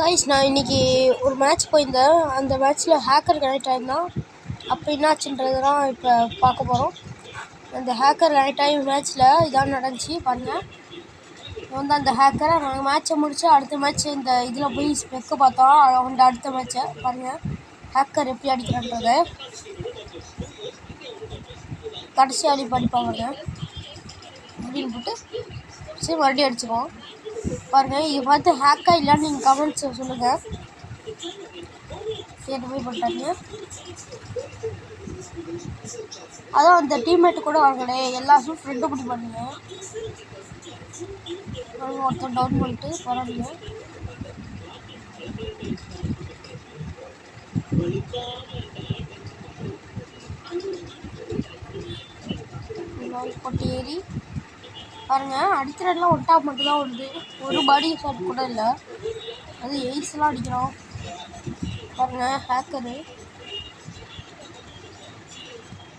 Guys, நான் இன்றைக்கி ஒரு மேட்ச் போயிருந்தேன். அந்த மேட்ச்சில் ஹேக்கர் கனெக்ட் ஆகிருந்தான். அப்போ என்னாச்சுன்றதெல்லாம் இப்போ பார்க்க போகிறோம். அந்த ஹேக்கர் கனெக்ட் ஆகி மேட்ச்சில் இதான் நடந்துச்சு பாருங்கள். வந்து அந்த ஹேக்கரை நாங்கள் மேட்ச்சை முடிச்சு அடுத்த மேட்ச் இந்த இதில் போய் வைக்க பார்த்தோம். அவன் அடுத்த மேட்ச்சை பாருங்கள், ஹேக்கர் எப்படி அடிக்கிறான்றதை கடைசி அடி படிப்பாங்க அப்படின்னு போட்டு சரி மறுபடியும் அடிச்சுக்குவோம். பாருங்கள், இது பார்த்து ஹேக்கா இல்லைன்னு நீங்கள் கமெண்ட்ஸ் சொல்லுங்கள். கேட்டு போய் பண்ணிட்டாங்க. அதான் அந்த டீம்மேட்டு கூட வாங்கலே, எல்லாரும் ஃப்ரெண்டு பிடி பண்ணுங்க. ஒருத்தர் டவுன் பண்ணிட்டு பரவாயில்ல. கொட்டி ஏறி பாருங்கள், அடிக்கிறதுலாம் ஒட்டா மட்டும் தான் வருது. ஒரு பாடி ஷாட் கூட இல்லை. அது எய்ஸ்லாம் அடிக்கிறோம் பாருங்கள். ஹேக்கரு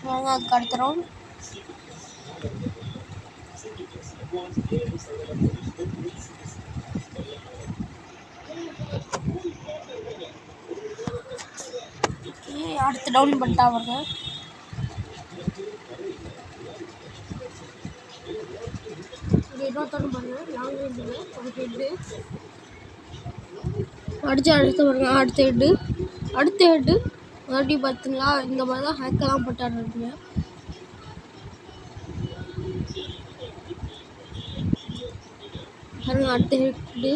வாங்க, அதுக்கு அடுத்த ரவுண்ட். அடுத்து டவுன் பண்ணிட்டா பாருங்க. இன்னொருத்தவங்க பாருங்க, லாங் ரேஞ்சில் ஒரு ஹெட்டு அடிச்சு பாருங்க. அடுத்த ஹெட்டு மறுபடியும் பார்த்தீங்களா? இந்த மாதிரி தான் ஹேக்கெல்லாம் போட்டாடுறீங்க. பாருங்க, அடுத்த ஹெட்டு